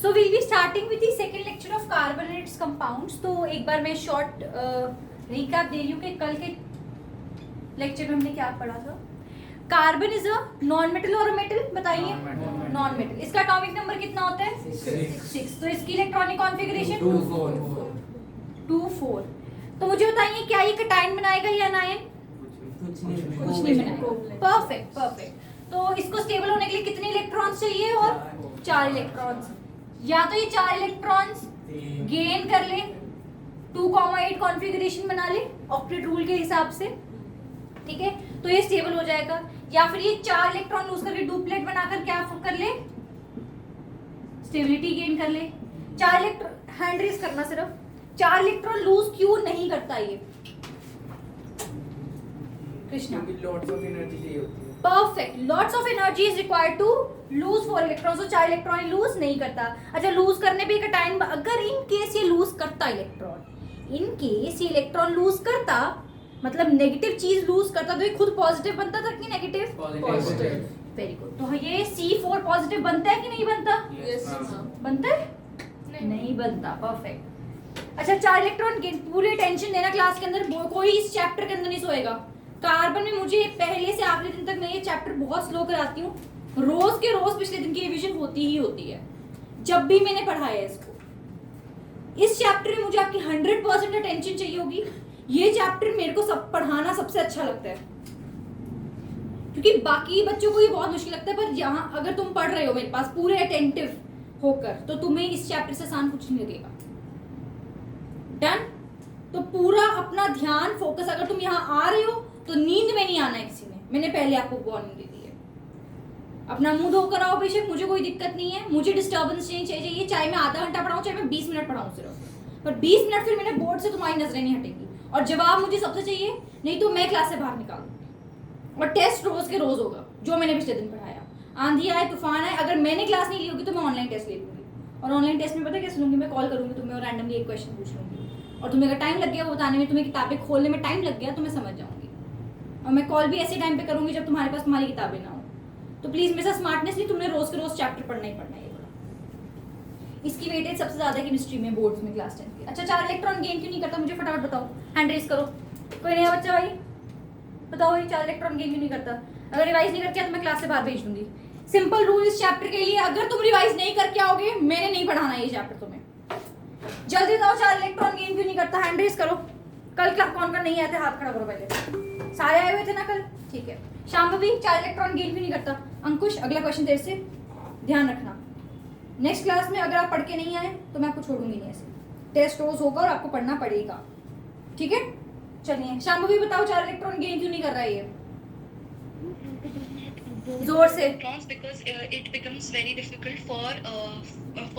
So we'll be starting with the second lecture of carbon and its compounds. तो एक बार मैं short recap दे रही हूँ कि कल के लेक्चर में हमने क्या पढ़ा था. Carbon is a non metal और मेटल, बताइए. Non metal. इसका एटॉमिक नंबर कितना होता है? 6. तो इसकी इलेक्ट्रॉनिक कॉन्फ़िगरेशन 2,4. तो मुझे बताइए क्या ये कैटायन बनाएगा या अनायन? कुछ नहीं बनाएगा. परफेक्ट. तो इसको स्टेबल होने के लिए कितने इलेक्ट्रॉन्स चाहिए? और 4 इलेक्ट्रॉन्स. या तो ये 4 इलेक्ट्रॉन्स गेन कर ले, 2,8 कॉन्फ़िगरेशन बना ले ऑक्टेट रूल के हिसाब से, ठीक है, तो ये स्टेबल हो जाएगा. या फिर ये 4 इलेक्ट्रॉन लूज करके डुप्लेट बनाकर क्या कर ले? स्टेबिलिटी गेन कर ले. 4 इलेक्ट्रॉन हैंड रेज करना, सिर्फ 4 इलेक्ट्रॉन लूज क्यों नहीं करता ये? कृष्णा, लॉट्स ऑफ एनर्जी चाहिए होती है. Perfect. Lots of energy is required to lose 4 electrons. तो 4 इलेक्ट्रॉन लूज नहीं करता. अच्छा, लूज करने पे कैटायन, अगर इन केस ये लूज करता इलेक्ट्रॉन, इन केस ये इलेक्ट्रॉन लूज करता, मतलब नेगेटिव चीज लूज करता, तो ये खुद पॉजिटिव बनता था कि नेगेटिव? पॉजिटिव. Very good. तो ये C4 पॉजिटिव बनता है कि नहीं बनता? बनता है? नहीं बनता. परफेक्ट. अच्छा, 4 इलेक्ट्रॉन गेन. पूरी टेंशन देना क्लास के अंदर, कोई इस चैप्टर के अंदर नहीं सोएगा. कार्बन में मुझे पहले से आखिरी दिन तक मैं ये चैप्टर बहुत स्लो कराती हूँ. रोज के रोज पिछले दिन की रिवीजन होती ही होती है जब भी मैंने पढ़ाया है इसको. इस चैप्टर में मुझे आपकी 100% अटेंशन चाहिए होगी. ये चैप्टर मेरे को सब पढ़ाना सबसे अच्छा लगता है, क्योंकि बाकी बच्चों को ये बहुत मुश्किल लगता है, पर यहाँ अगर तुम पढ़ रहे हो मेरे पास पूरे अटेंटिव होकर, तो तुम्हें इस चैप्टर से आसान कुछ नहीं लगेगा. डन. तो पूरा अपना ध्यान फोकस, अगर तुम यहाँ आ रहे हो तो नींद में नहीं आना है किसी ने. मैंने पहले आपको वार्निंग दे दी है. अपना मुंह धोकर आओ बेशक, मुझे कोई दिक्कत नहीं है. मुझे डिस्टर्बेंस नहीं चाहिए, चाहे मैं आधा घंटा पढ़ाऊं चाहे मैं 20 मिनट पढ़ाऊं सिर्फ, पर 20 मिनट फिर मेरे बोर्ड से तुम्हारी नजरें नहीं हटेगी. और जवाब मुझे सबसे चाहिए, नहीं तो मैं क्लास से बाहर निकालूंगी. और टेस्ट रोज के रोज होगा, जो मैंने पिछले दिन पढ़ाया. आंधी आए तूफान आए, अगर मैंने क्लास नहीं ली होगी तो मैं ऑनलाइन टेस्ट ले लूंगी. और ऑनलाइन टेस्ट में पता कैसे लूंगी? मैं कॉल करूंगी तुम्हें और रैंडमली एक क्वेश्चन पूछ लूंगी. और तुम्हें अगर टाइम लग गया वो बताने में, तुम्हें किताबें खोलने में टाइम लग गया, तो मैं समझ जाऊंगी. और मैं कॉल भी ऐसे टाइम पे करूंगी जब तुम्हारे पास तुम्हारी किताबें ना हो. तो प्लीज मेरे साथ स्मार्टनेस नहीं, तुमने रोज के रोज चैप्टर पढ़ना ही पढ़ना है. इसकी वेटेज सबसे ज्यादा केमिस्ट्री में, बोर्ड्स में, क्लास 10 की. अच्छा, 4 इलेक्ट्रॉन गेन क्यों नहीं करता? मुझे फटाफट बताओ. हैंड रेज करो. कोई नया बच्चा भाई बताओ भाई, 4 इलेक्ट्रॉन गेन क्यों नहीं करता? अगर रिवाइज नहीं करके तो मैं क्लास से बाहर भेज दूंगी. सिंपल रूल इस चैप्टर के लिए, अगर तुम रिवाइज नहीं करके आओगे, मैंने नहीं पढ़ाना ये चैप्टर तुम्हें. जल्दी बताओ 4 इलेक्ट्रॉन गेन क्यों नहीं करता? हैंड रेज करो. कल क्या कौन नहीं आते? हाथ खड़ा करो पहले. सारे आए हुए थे ना कल? ठीक है. शांभवी, 4 इलेक्ट्रॉन गेन क्यों नहीं करता? अंकुश, अगला क्वेश्चन तेरे से ध्यान रखना. नेक्स्ट क्लास में अगर आप पढ़ के नहीं आए तो मैं आपको छोड़ूंगी नहीं. ऐसे टेस्ट रोज होगा और आपको पढ़ना पड़ेगा, ठीक है? चलिए, शांभवी बताओ 4 इलेक्ट्रॉन गेन क्यों नहीं कर रहा है ये? जोर से. Because it becomes very difficult for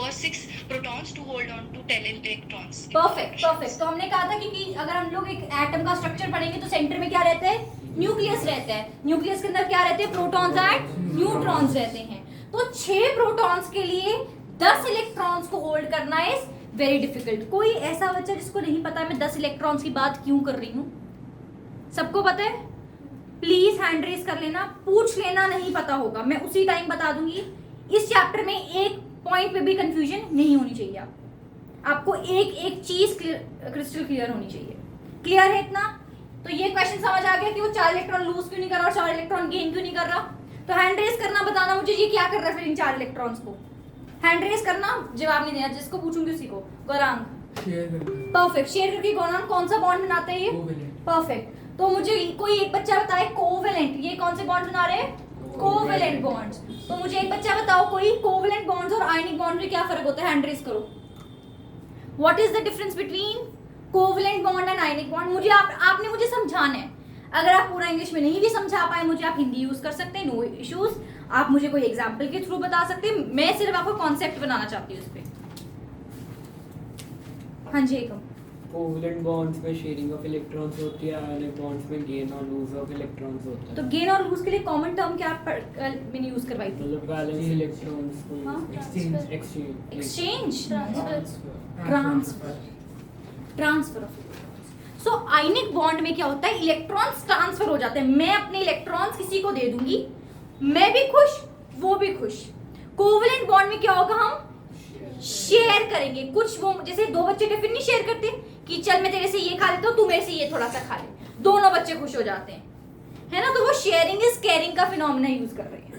6 protons to hold on to 10 electrons. Perfect. तो हमने कहा था कि अगर हम लोग एक एटम का स्ट्रक्चर पढ़ेंगे तो सेंटर में क्या रहता है? न्यूक्लियस रहता है. न्यूक्लियस के अंदर क्या रहते हैं? प्रोटॉन्स एंड न्यूट्रॉन्स रहते हैं. तो 6 प्रोटॉन्स के लिए 10 इलेक्ट्रॉन्स को होल्ड करना इज वेरी डिफिकल्ट. कोई ऐसा बच्चा जिसको नहीं पता मैं 10 इलेक्ट्रॉन्स की बात क्यों कर रही हूँ? सबको पता है? प्लीज हैंड रेज कर लेना. पूछ लेना नहीं पता होगा, मैं उसी टाइम बता दूंगी. इस चैप्टर में एक पॉइंट पे भी कंफ्यूजन नहीं होनी चाहिए. आपको एक चीज क्रिस्टल क्लियर होनी चाहिए. क्लियर है इतना? तो ये क्वेश्चन समझ आ गया कि वो 4 इलेक्ट्रॉन लूज क्यों नहीं कर रहा और 4 इलेक्ट्रॉन गेन क्यों नहीं कर रहा. तो हैंड रेज करना, बताना मुझे ये क्या कर रहा है फिर इन 4 इलेक्ट्रॉन्स को. हैंड रेज करना, जवाब नहीं देना. जिसको पूछूंगी उसी को. गौरांग, परफेक्ट. शेयर करके गौरांग कौन सा बॉन्ड बनाता है ये? परफेक्ट. तो मुझे कोई एक बच्चा बताए कोवेलेंट. ये कौन से बॉन्ड बना रहे हैं? Covalent bonds. तो मुझे एक बच्चा बताओ कोई कोवेलेंट बॉन्ड्स और आयनिक बॉन्ड में क्या फर्क होता है? हैंड रेज करो. What is the difference between covalent bond and ionic bond? मुझे आपने मुझे समझाना है. अगर आप पूरा इंग्लिश में नहीं भी समझा पाए मुझे, आप हिंदी यूज कर सकते हैं, नो इश्यूज. आप मुझे कोई एग्जांपल के थ्रू बता सकते हैं. मैं सिर्फ आपको कॉन्सेप्ट बनाना चाहती हूँ इस पे. हाँ जी, एकम. कोवेलेंट बॉन्ड्स में शेयरिंग ऑफ इलेक्ट्रॉन्स होती है, आयनिक बॉन्ड्स में गेन और लूज ऑफ इलेक्ट्रॉन्स होता है. तो गेन और लूज के लिए कॉमन टर्म क्या मैंने यूज करवाई थी? मतलब बैलेंस इलेक्ट्रॉन्स को हाँ? Exchange transfer of electrons. So ionic bond में क्या होता है? इलेक्ट्रॉन्स ट्रांसफर हो जाते हैं. मैं अपने इलेक्ट्रॉन्स किसी को दे दूंगी, मैं भी खुश वो भी खुश. कोवेलेंट बॉन्ड में क्या होगा? हम शेयर करेंगे। कुछ वो जैसे दो बच्चे टिफिन नहीं शेयर करते कि चल मैं तेरे से ये खा लेता हूँ, तू मेरे से ये थोड़ा सा खा ले, दोनों बच्चे खुश हो जाते हैं, है ना। तो वो शेयरिंग इज केयरिंग का फिनोमेना यूज कर रही है।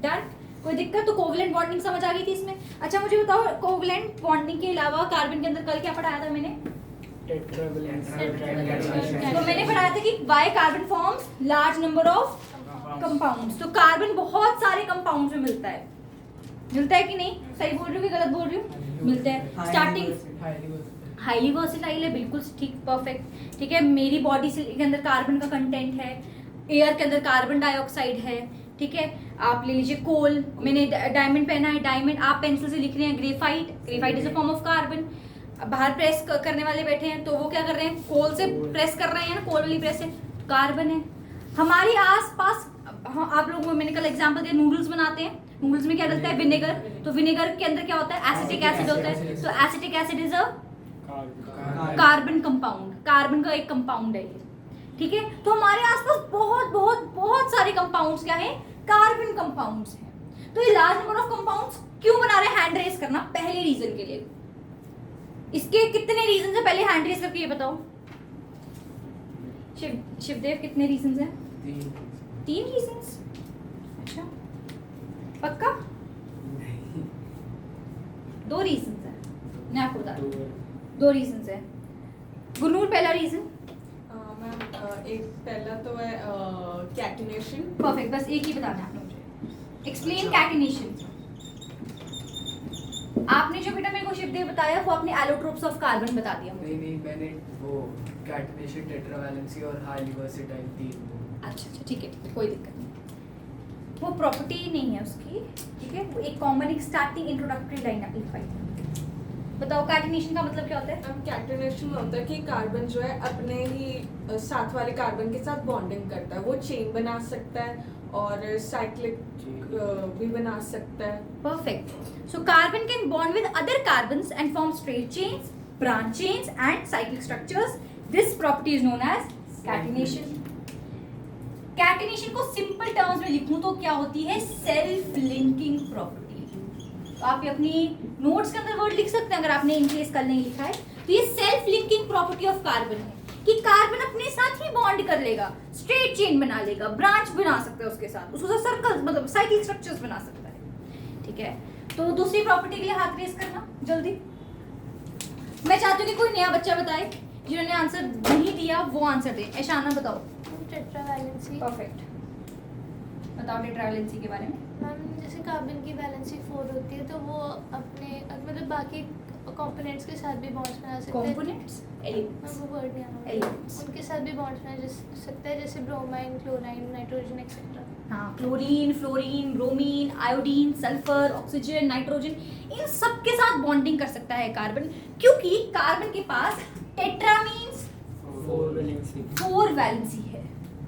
डन, कोई दिक्कत? तो कोवलेंट बॉन्डिंग समझ आ गई थी इसमें। अच्छा मुझे बताओ, कोवलेंट बॉन्डिंग के अलावा कार्बन के अंदर कल क्या पढ़ाया था मैंने? तो मैंने पढ़ाया था कि why carbon forms large number of compounds. तो कार्बन बहुत सारे कंपाउंड्स में मिलता है कि नहीं? सही बोल रही हूँ कि गलत बोल रही हूँ? मिलता है। स्टार्टिंग हाईली वर्सेटाइल है, बिल्कुल ठीक, परफेक्ट, ठीक है। मेरी बॉडी के अंदर कार्बन का कंटेंट है, एयर के अंदर कार्बन डाइऑक्साइड है, ठीक है। आप ले लीजिए कोल, मैंने डायमंड पहना है, डायमंड आप पेंसिल से लिख रहे हैं graphite is a form of carbon. बाहर प्रेस करने वाले बैठे हैं तो वो क्या कर रहे हैं? कोल से प्रेस कर रहे हैं ना, कोल वाली प्रेस से, कार्बन है। हमारे आसपास आप लोगों को मैंने कल एग्जांपल दिया, नूडल्स बनाते हैं, नूडल्स में क्या डलता है? विनेगर। तो विनेगर के अंदर क्या होता है? एसिटिक एसिड होता है। तो acetic acid is a carbon compound, carbon का एक कंपाउंड है ये, ठीक है। तो हमारे आसपास बहुत बहुत बहुत सारे कंपाउंड्स क्या है? कार्बन कंपाउंड्स हैं। तो ये लार्ज नंबर ऑफ कंपाउंड्स क्यों बना रहे हैं? हैंड रेस करना पहले रीजन के लिए। इसके कितने रीजन है? पहले हैंड रेस करके ये बताओ शिवदेव, कितने रीजन है? 3 रीजंस। अच्छा पक्का? 2 रीजंस है, मैं आपको बता दूं, 2 रीजंस है। गुनूर, पहला रीजन? मैम एक पहला तो है कैटिनेशन। परफेक्ट, बस एक ही बताना है आपने मुझे। Explain catenation. आपने जो बेटा मेरे को शिवदेव बताया वो आपने एलोट्रोप्स ऑफ कार्बन बता दिया मुझे। नहीं मैंने वो कैटिनेशन, टेट्रावैलेंसी और हाईली वर्सेटाइल 3। अच्छा ठीक है, कोई दिक्कत नहीं, वो प्रॉपर्टी नहीं है उसकी, ठीक है। वो एक कॉमन एक स्टार्टिंग इंट्रोडक्टरी लाइन लिखवाई। बताओ कैटिनेशन का मतलब क्या होता है? अब कैटिनेशन होता है कि कार्बन जो है अपने ही साथ वाले कार्बन के साथ बॉन्डिंग करता है, वो चेन बना सकता है और साइक्लिक भी बना सकता है। Perfect. So carbon can bond with other carbons and form straight chains, branch chains and cyclic structures. This property is known as catenation. Catenation को सिंपल टर्म्स में लिखूं तो क्या होती है? Self linking property. तो आप अपनी नोट्स के अंदर वर्ड लिख सकते हैं अगर आपने इन केस कल नहीं लिखा है। तो ये self linking property of carbon है कि कार्बन अपने साथ ही बॉन्ड कर लेगा, स्ट्रेट चेन बना लेगा, ब्रांच बना सकता है उसके साथ, उसको सर्कल मतलब साइक्लिक स्ट्रक्चर्स बना सकता है, ठीक है। तो दूसरी प्रॉपर्टी के लिए हाथ रेस करना जल्दी। मैं चाहती हूँ कि कोई नया बच्चा बताए, जिन्होंने आंसर नहीं दिया वो आंसर दे। ऐशाना बताओ। टेट्रावैलेंसी। परफेक्ट, बताओ टेट्रावैलेंसी के बारे में। मैम जैसे कार्बन की वैलेंसी 4 होती है तो वो अपने मतलब बाकी कंपोनेंट्स के साथ भी बॉन्ड्स बना सकते हैं। कंपोनेंट्स, एलिमेंट्स, वो वर्ड नहीं आ रहा, एलिमेंट्स उनके साथ भी बॉन्ड्स बना सकते हैं जैसे ब्रोमाइन, क्लोराइन, नाइट्रोजन एक्सेट्रा। हाँ, chlorine, fluorine, bromine, iodine, sulphur, oxygen, nitrogen, इन सब के साथ बॉन्डिंग कर सकता है कार्बन, क्योंकि कार्बन के पास टेट्रा मींस 4 वैलेंसी है,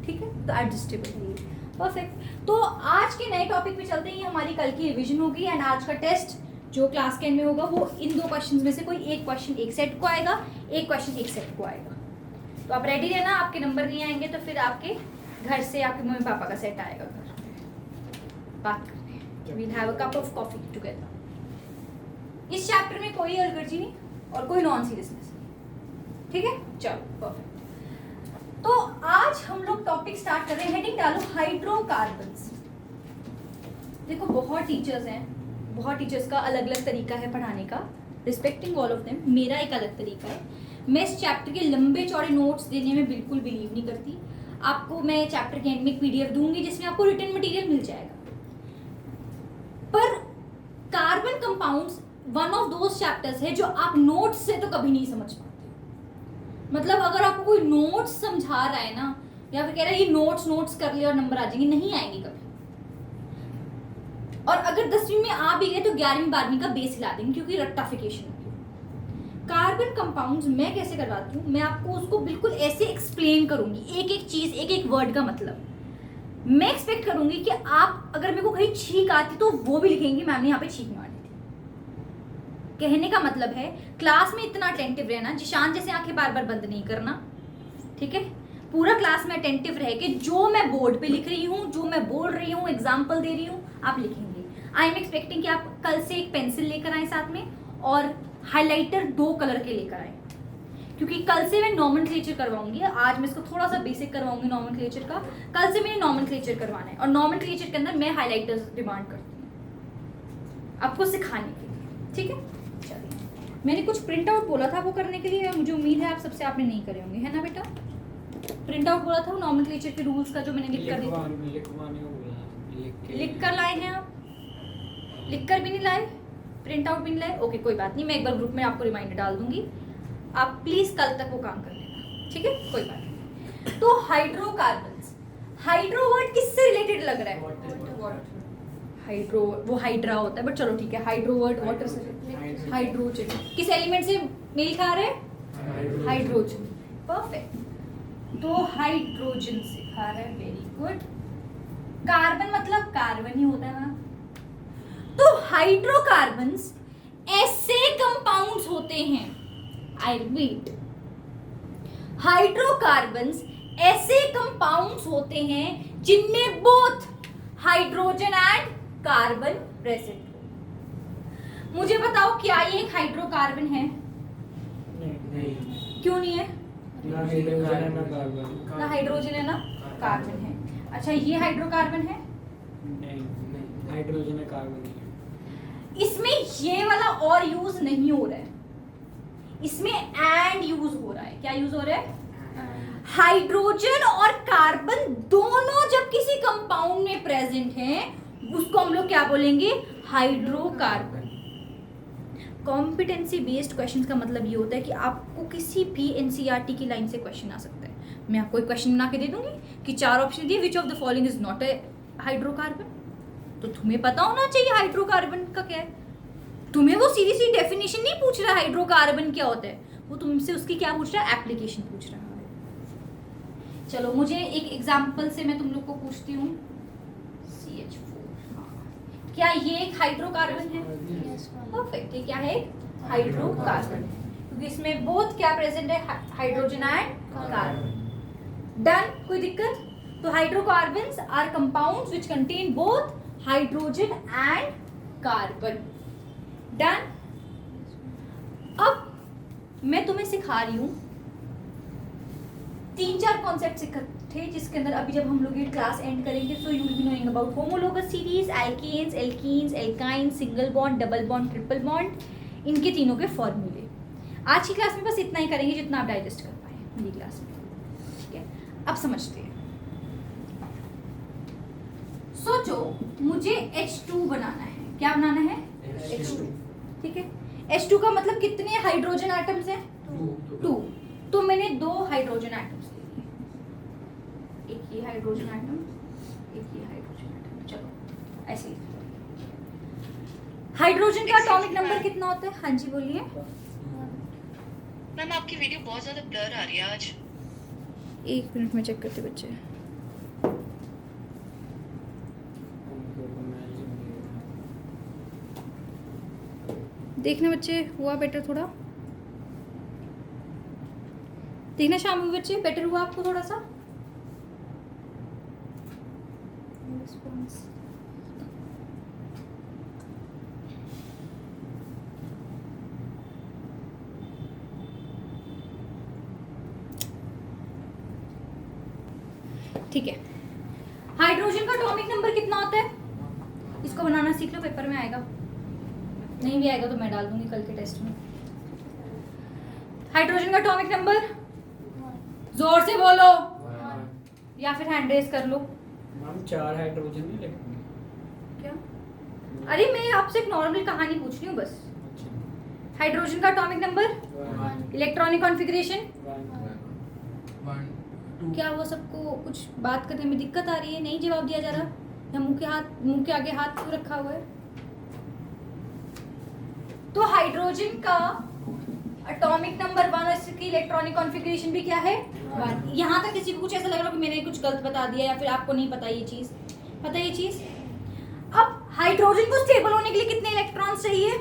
ठीक है। तो एडजस्टेबल है। परफेक्ट। तो आज के नए टॉपिक पे चलते हैं। हमारी कल की रिवीजन होगी एंड आज का टेस्ट जो क्लास 10 में होगा वो इन 2 क्वेश्चंस में से कोई एक क्वेश्चन एक सेट को आएगा, एक क्वेश्चन एक सेट को आएगा। तो आप रेडी रहना, आपके नंबर नहीं आएंगे तो फिर आपके घर से आपके मम्मी पापा का सेट आएगा घर बात करने। We'll have a cup of coffee together. इस चैप्टर में कोई अलगर्जी नहीं और कोई नॉन सीरियसनेस, ठीक है। चलो परफेक्ट। तो आज हम लोग टॉपिक स्टार्ट कर रहे हैं। हेडिंग डालो हाइड्रोकार्बन्स। देखो बहुत टीचर्स हैं, बहुत टीचर्स का अलग अलग तरीका है पढ़ाने का, रिस्पेक्टिंग ऑल ऑफ देम। मेरा एक अलग तरीका है। मैं इस चैप्टर के लंबे चौड़े नोट्स देने में बिल्कुल बिलीव नहीं करती। आपको मैं चैप्टर के एंड में एक पीडीएफ दूंगी जिसमें आपको रिटन मटेरियल मिल जाएगा। पर carbon compounds one of those chapters है जो आप नोट्स से तो कभी नहीं समझ पाते। मतलब अगर आपको कोई नोट्स समझा रहा है ना, या फिर कह रहा है ये नोट्स कर ले और नंबर आ जाएंगे, नहीं आएंगे कभी। और अगर 10वीं में आ भी गए तो 11वीं 12वीं का बेस हिला देंगे, क्योंकि रट्टाफिकेशन होगी। कार्बन कंपाउंड्स मैं कैसे करवाती हूँ, मैं आपको उसको बिल्कुल ऐसे एक्सप्लेन करूंगी, एक एक चीज, एक एक वर्ड का मतलब। मैं एक्सपेक्ट करूंगी कि आप अगर मेरे को कहीं छींक आती तो वो भी लिखेंगे मैम ने यहाँ पे छींक मारी थी। कहने का मतलब है क्लास में इतना अटेंटिव रहना, जिशान जैसे आंखें बार बार बंद नहीं करना, ठीक है। पूरा क्लास में अटेंटिव रह के जो मैं बोर्ड पे लिख रही हूँ, जो मैं बोल रही हूँ, एग्जाम्पल दे रही हूँ, आप लिखेंगे। आई एम एक्सपेक्टिंग कि आप कल से एक पेंसिल लेकर आए साथ में, और हाइलाइटर 2 कलर के लेकर आए, क्योंकि कल से मैं नॉमेनक्लेचर करवाऊंगी। आज मैं इसको थोड़ा सा बेसिक करवाऊंगी नॉमेनक्लेचर का, कल से मैंने नॉमेनक्लेचर करवाना है, और नॉमेनक्लेचर के अंदर मैं हाइलाइटर्स डिमांड करती हूँ आपको सिखाने के लिए, ठीक है। चलिए, मैंने कुछ प्रिंट आउट बोला था वो करने के लिए, मुझे उम्मीद है आप सबसे आपने नहीं करे होंगे, है ना बेटा। प्रिंट आउट बोला था वो नॉमेनक्लेचर के रूल्स का, जो मैंने लिख कर दिया, लिख कर लाए हैं आप? लिख कर भी नहीं लाए, प्रिंट आउट भी नहीं लाए, ओके कोई बात नहीं, मैं एक बार ग्रुप में आपको रिमाइंडर डाल दूंगी, आप प्लीज कल तक वो काम कर लेना, ठीक है, कोई बात नहीं। तो हाइड्रोकार्बन्स, हाइड्रो वर्ड किससे रिलेटेड लग रहा है? हाइड्रो वो हाइड्रा होता है, बट चलो ठीक है, हाइड्रो वर्ड वाटर से, हाइड्रोजन किस एलिमेंट से मेल खा रहे हैं? Hydrogen, perfect. तो हाइड्रोजन से खा रहा है, वेरी गुड। कार्बन मतलब कार्बन ही होता है ना। तो हाइड्रोकार्बन्स ऐसे कंपाउंड्स होते हैं, आई रिपीट, हाइड्रोकार्बन्स ऐसे कंपाउंड्स होते हैं जिनमें both hydrogen and carbon present हो। मुझे बताओ क्या ये एक हाइड्रोकार्बन है? नहीं, क्यों नहीं है? ना हाइड्रोजन है ना कार्बन। ना हाइड्रोजन है ना कार्बन है। अच्छा, ये हाइड्रोकार्बन है? नहीं, हाइड्रोजन है कार्बन नहीं है। इसमें ये वाला और यूज नहीं हो रहा है, इसमें एंड यूज हो रहा है। क्या यूज हो रहा है? हाइड्रोजन और कार्बन दोनों जब किसी कंपाउंड में प्रेजेंट हैं, उसको हम लोग क्या बोलेंगे? हाइड्रोकार्बन। कॉम्पिटेंसी बेस्ड क्वेश्चंस का मतलब ये होता है कि आपको किसी भी एनसीईआरटी की लाइन से क्वेश्चन आ सकता है। मैं आपको एक क्वेश्चन बना के दे दूंगी कि 4 ऑप्शन दिए, which of the following is not a hydrocarbon, तो तुम्हें पता होना चाहिए हाइड्रोकार्बन का क्या है। तुम्हें वो सीधी सी डेफिनेशन नहीं पूछ रहा हाइड्रोकार्बन क्या होता है, वो तुमसे उसकी क्या पूछ रहा है? एप्लीकेशन पूछ रहा है। चलो, मुझे एक एग्जांपल से मैं तुम लोग को पूछती हूँ, CH4, क्या ये एक हाइड्रोकार्बन है? परफेक्ट, ये क्या है? हाइड्रोकार्बन, क्योंकि इसमें बोथ क्या प्रेजेंट है? Hydrogen and carbon. डन, कोई दिक्कत? तो hydrocarbons are compounds which contain both hydrogen and carbon. Done. अब मैं तुम्हें सिखा रही हूं 3-4 कॉन्सेप्ट इकट्ठे, जिसके अंदर अभी जब हम लोग ये क्लास एंड करेंगे so you will be knowing about homologous series, alkanes, alkenes, alkynes, single bond, double bond, triple bond, इनके तीनों के फॉर्मूले। आज की क्लास में बस इतना ही करेंगे जितना आप डाइजेस्ट कर पाए मेरी क्लास में, ठीक है। अब समझते हैं। सोचो मुझे H2 बनाना है। क्या बनाना है? H2, ठीक है। H2 का मतलब कितने हाइड्रोजन एटम्स हैं? 2। तो मैंने 2 हाइड्रोजन एटम्स ले लिए, एक ये हाइड्रोजन एटम, एक ये हाइड्रोजन एटम। चलो ऐसे ही। हाइड्रोजन का एटॉमिक नंबर कितना होता है? हाँ जी बोलिए। मैम आपकी वीडियो बहुत ज्यादा ब्लर आ रही है आज। 1 मिनट में चेक करते बच्चे। देखना बच्चे, हुआ बेटर थोड़ा? देखना शाम बच्चे, बेटर हुआ आपको थोड़ा सा? ठीक है। हाइड्रोजन का एटॉमिक नंबर कितना होता है? इसको बनाना सीख लो, पेपर में आएगा। नहीं भी आएगा तो मैं डाल दूंगी कल के टेस्ट में। हाइड्रोजन का एटॉमिक नंबर जोर से बोलो, या फिर हैंड रेज कर लो। मैम 4 हाइड्रोजन नहीं लिखेंगे क्या? अरे मैं आपसे एक नॉर्मल कहानी पूछ रही हूँ बस। हाइड्रोजन का एटॉमिक नंबर, इलेक्ट्रॉनिक कॉन्फ़िगरेशन। क्या वो सबको कुछ बात करने में दिक्कत आ रही है? नहीं जवाब दिया जा रहा, या मुंह के आगे हाथ क्यों रखा हुआ है? तो हाइड्रोजन का एटॉमिक नंबर 1 और इसकी इलेक्ट्रॉनिक कॉन्फ़िगरेशन भी क्या है? 1। यहाँ तक किसी को कुछ ऐसा लग रहा है कि मैंने कुछ गलत बता दिया या फिर आपको नहीं पता ये चीज? पता ये चीज? अब हाइड्रोजन को स्टेबल होने के लिए कितने इलेक्ट्रॉन्स चाहिए?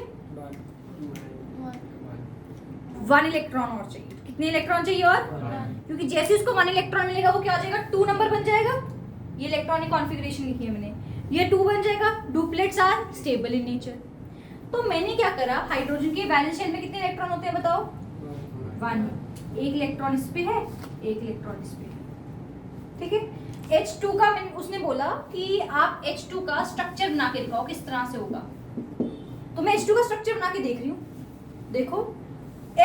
1 इलेक्ट्रॉन और चाहिए। कितने इलेक्ट्रॉन चाहिए और? क्योंकि जैसे उसको 1 इलेक्ट्रॉन मिलेगा वो क्या हो जाएगा? 2 नंबर बन जाएगा। ये इलेक्ट्रॉनिक कॉन्फ़िगरेशन लिखी है मैंने, ये 2 बन जाएगा। डुप्लेट्स आर स्टेबल इन नेचर। तो मैंने क्या करा, हाइड्रोजन के वैलेंस शेल में कितने इलेक्ट्रॉन होते हैं बताओ? 1। एक इलेक्ट्रॉन इस पे है, एक इलेक्ट्रॉन इस पे है, ठीक है। H2 का उसने बोला कि आप H2 का स्ट्रक्चर बना के दिखाओ किस तरह से होगा। तो मैं H2 का स्ट्रक्चर बना के देख रही हूँ। देखो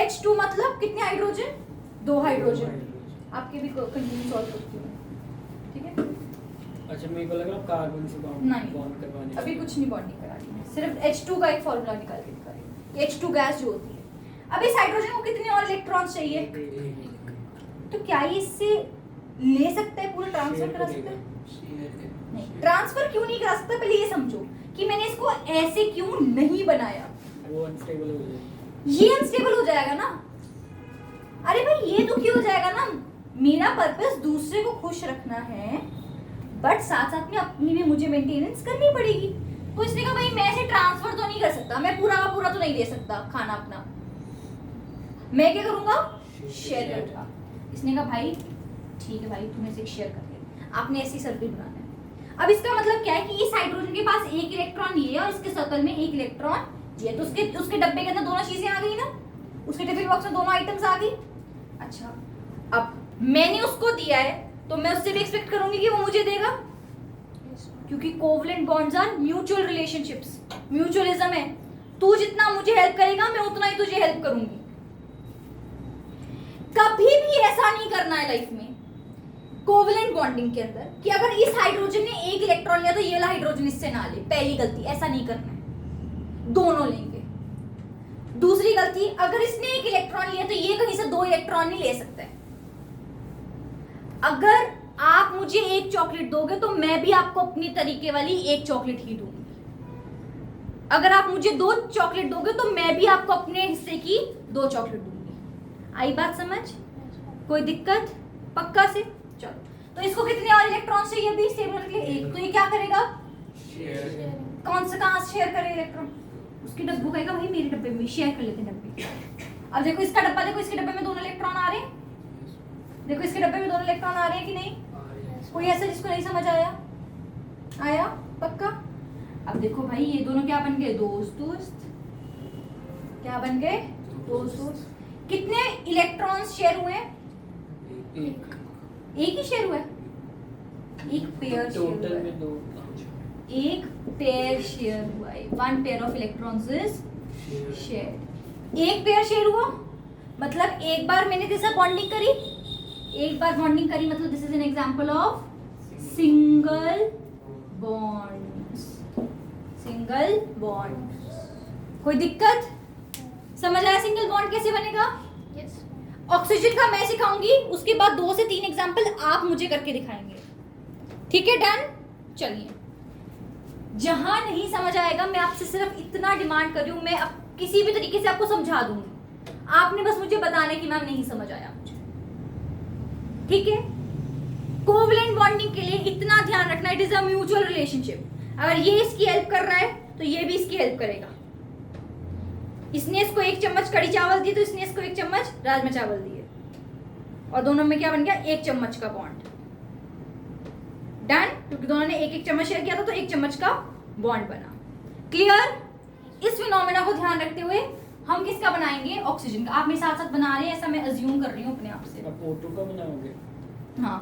H2 मतलब कितने हाइड्रोजन? 2 हाइड्रोजन। आपके भी कंफ्यूजन सॉल्व करती हूँ, ठीक है। अच्छा मेरे को लगा कार्बन से नहीं, बॉन्ड करवाने अभी कुछ नहीं बॉन्डिंग करा रही है, सिर्फ H2 का एक फॉर्मूला निकाल के दिखा रही हूँ। H2 गैस जो होती है। अब इस हाइड्रोजन को कितने और इलेक्ट्रॉन्स चाहिए? तो क्या ये इससे ले सकता है, पूरा ट्रांसफर करा सकता है? नहीं, ट्रांसफर क्यों नहीं करा सकता, पहले ये समझो कि मैंने इसको ऐसे क्यों नहीं बनाया। वो अनस्टेबल हो जाएगा, ये अनस्टेबल हो जाएगा ना। अरे भाई ये दुखी हो जाएगा ना। मेरा पर्पस दूसरे को खुश रखना है, बट साथ साथ में अपनी भी मुझे मेंटेनेंस करनी पड़ेगी। तो इसने कहा भाई मैं ऐसे ट्रांसफर तो नहीं कर सकता, मैं पूरा का पूरा तो नहीं दे सकता खाना अपना, मैं क्या करूंगा? शेयर करूंगा। इसने कहा भाई ठीक है भाई, तुम्हें से शेयर कर ले, आपने ऐसी सर्किल बनाना है। अब इसका मतलब क्या है कि इस हाइड्रोजन के पास एक इलेक्ट्रॉन ये है और इसके सर्कल में एक इलेक्ट्रॉन ये, तो उसके डब्बे के अंदर दोनों चीजें आ गई ना, उसके टिफिन बॉक्स में दोनों आइटम्स आ गई। अच्छा अब मैंने उसको दिया है तो मैं उससे भी एक्सपेक्ट करूंगी कि वो मुझे देगा, क्योंकि covalent bonds are mutual relationships, mutualism है। तू जितना मुझे हेल्प करेगा मैं उतना ही तुझे हेल्प करूंगी। कभी भी ऐसा नहीं करना है लाइफ में कोवलेंट बॉन्डिंग के अंदर कि अगर इस हाइड्रोजन ने एक इलेक्ट्रॉन लिया तो ये वाला हाइड्रोजन इससे ना ले। पहली गलती, ऐसा नहीं करना है, दोनों लेंगे। दूसरी गलती, अगर इसने एक इलेक्ट्रॉन लिया तो ये कहीं से 2 इलेक्ट्रॉन नहीं ले सकता है। अगर आप मुझे एक चॉकलेट दोगे तो मैं भी आपको अपनी तरीके वाली एक चॉकलेट ही दूंगी। अगर आप मुझे 2 चॉकलेट दोगे तो मैं भी आपको अपने हिस्से की 2 चॉकलेट दूंगी। आई बात समझ? कोई दिक्कत? पक्का से? चलो, तो इसको कितने और इलेक्ट्रॉन चाहिए अभी स्टेबल होने के लिए? एक। तो ये क्या करेगा? कौन सा कहां शेयर करे इलेक्ट्रॉन? उसके डब्बू कहेगा भाई मेरे डब्बे में शेयर कर लेते हैं डब्बे। अब देखो इसका डब्बा, देखो इसके डब्बे में दोनों इलेक्ट्रॉन आ रहे हैं, देखो इसके डब्बे में दोनों इलेक्ट्रॉन आ रहे हैं कि नहीं? कोई ऐसा जिसको नहीं समझ आया? आया? पक्का? अब देखो भाई ये दोनों क्या बन गए? दोस्त दोस्त। क्या बन गए? दोस्त दोस्त। कितने इलेक्ट्रॉन्स शेयर हुए हैं? एक ही शेयर हुआ है, एक पेयर टोटल शेयर में 2। एक पेयर शेयर हुआ है, 1 pair of electrons is share. एक पेयर शेयर हुआ मतलब एक बार मैंने तेरे साथ बॉन्डिंग करी, एक बार बॉन्डिंग करी मतलब this is an example of single bonds. Single bond. कोई दिक्कत? समझ आया सिंगल बॉन्ड कैसे बनेगा? यस। ऑक्सीजन का मैं सिखाऊंगी, उसके बाद 2 से 3 एग्जांपल आप मुझे करके दिखाएंगे, ठीक है? डन। चलिए, जहां नहीं समझ आएगा मैं आपसे सिर्फ इतना डिमांड कर रही हूं, मैं किसी भी तरीके से आपको समझा दूंगी, आपने बस मुझे बताना कि मैम नहीं समझ आया मुझे, ठीक है? कोवलेंट बॉन्डिंग के लिए इतना ध्यान रखना, it is a mutual relationship. अगर ये इसकी हेल्प कर रहा है तो ये भी इसकी हेल्प करेगा। इसने इसको 1 चम्मच कड़ी चावल दी तो इसने इसको 1 चम्मच राजमा चावल दिए, और दोनों में क्या बन गया? 1 चम्मच का बॉन्ड। डन, क्योंकि दोनों ने 1-1 चम्मच शेयर किया था तो 1 चम्मच का बॉन्ड बना। क्लियर? इस फिनोमेना को ध्यान रखते हुए हम किसका बनाएंगे? ऑक्सीजन का। आप मेरे साथ साथ बना रहे हैं, ऐसा मैं अज्यूम कर रही हूँ अपने आप से। आप O2 का बनाओगे? हाँ,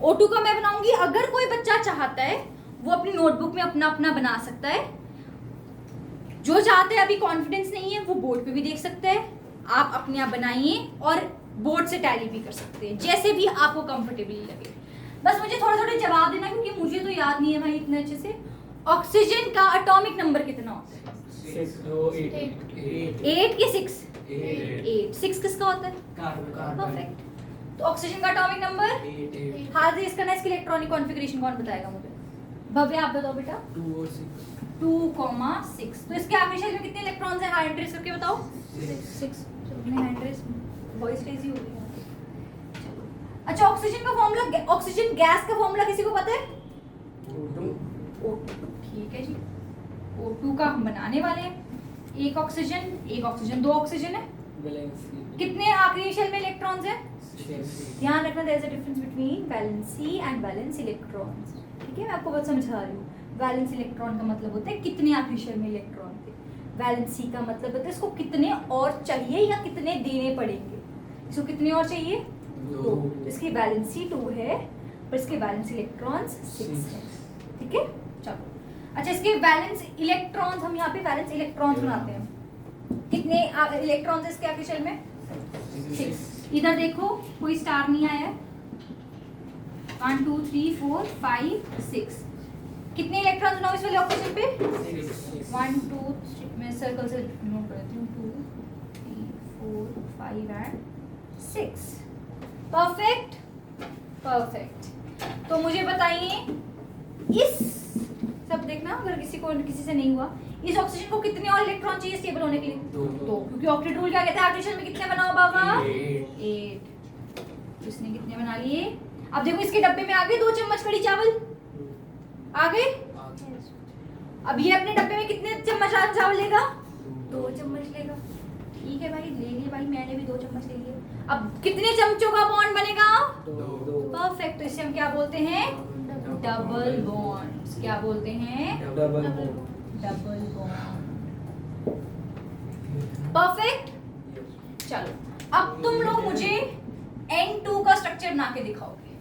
O2 का मैं बनाऊंगी। अगर कोई बच्चा चाहता है वो अपनी नोटबुक में अपना अपना बना सकता है। जो चाहते हैं, अभी कॉन्फिडेंस नहीं है, वो बोर्ड पे भी देख सकते हैं। आप अपने आप बनाइए और बोर्ड से टैली भी कर सकते हैं, जैसे भी आपको कंफर्टेबली लगे। बस मुझे थोड़े थोड़े जवाब देना, क्योंकि मुझे तो याद नहीं है भाई इतने अच्छे से। ऑक्सीजन का एटॉमिक नंबर कितना होता है? 8 के 6? 8। 6 किसका होता है? परफेक्ट। तो ऑक्सीजन का एटॉमिक नंबर हाथ रेज करना, इसकी इलेक्ट्रॉनिक कॉन्फ़िगरेशन कौन बताएगा मुझे? भव्य आप बताओ बेटा। 2 और 6। 2,6। तो इसके आखिरी शेल में कितने इलेक्ट्रॉन्स हैं? हैंड रेज करके बताओ। 6। चलो हैंड रेज, वॉइस रेज ही हो गई। अच्छा, ऑक्सीजन का फॉर्मूला, ऑक्सीजन गैस का फॉर्मूला किसी को पता है? O2। ठीक है जी, O2 का हम बनाने वाले हैं। एक ऑक्सीजन, 2 ऑक्सीजन है। कितने आखिरी शेल में इलेक्ट्रॉन्स हैं? ध्यान रखना, there is a difference between valency and valence electrons, ठीक है? मैं आपको बहुत समझा रही हूँ। वैलेंस इलेक्ट्रॉन का मतलब होता है कितने आखिरी शेल में इलेक्ट्रॉन थे। वैलेंसी का मतलब होता है इसको कितने और चाहिए या कितने देने पड़ेंगे। इसको कितने और चाहिए? 2। इसकी वैलेंसी 2 है और इसके वैलेंस इलेक्ट्रॉन्स 6 है। ठीक है, चलो। अच्छा, इसके वैलेंस इलेक्ट्रॉन्स, हम यहाँ पे वैलेंस इलेक्ट्रॉन्स बनाते हैं। कितने इलेक्ट्रॉन्स इसके आपके शेल में? 6। इधर देखो कोई स्टार नहीं आया है। 1 2 3 4 5 6। कितने इलेक्ट्रॉन्स बनाओ इस वाले ऑक्सीजन पे? 1 2 3, मैं सर्कल से नोट करती हूँ। 2 3 4 5 एंड 6। Perfect, perfect. तो मुझे बताइए इस सब देखना, अगर किसी से नहीं हुआ, इस ऑक्सीजन को कितने और इलेक्ट्रॉन चाहिए स्टेबल होने के लिए? 2। क्योंकि ऑक्टेट रूल क्या कहता है, आर्टिफिशियल में कितने बनाओ बाबा? 8। इसने कितने बना लिए? अब देखो इसके डब्बे में आ गए 2 चम्मच कड़ी चावल, आ गए। अब ये अपने डब्बे में कितने चम्मच चावल लेगा? 2 चम्मच लेगा। ठीक है भाई, ले लिए भाई, मैंने भी 2 चम्मच ले लिए। अब कितने चमचों का बॉन्ड बनेगा? 2। परफेक्ट। तो इसे हम क्या बोलते हैं? Double bonds. क्या बोलते हैं? Double bond. Double bond. Perfect. चलो, अब तुम लोग मुझे N2 का स्ट्रक्चर बना के दिखाओगे